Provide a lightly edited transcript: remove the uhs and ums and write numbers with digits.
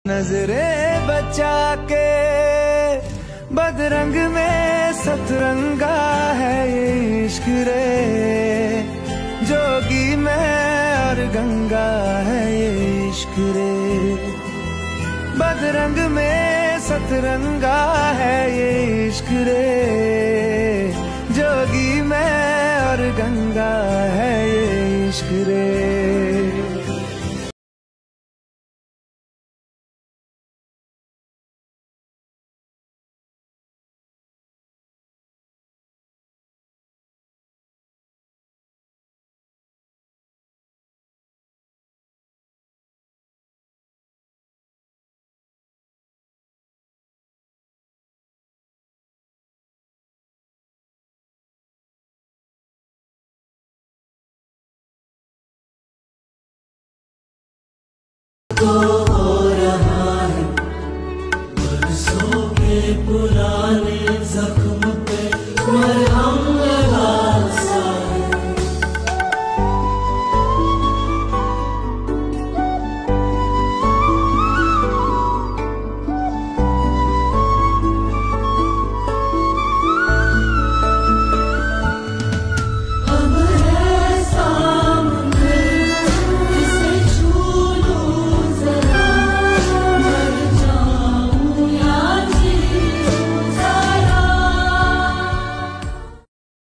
नजरें बचा के बदरंग में सतरंगा है ये इश्क रे, जोगी मैं और गंगा है ये इश्क रे। बदरंग में सतरंगा है ये इश्क रे, जोगी मैं और गंगा है ये इश्क रे। को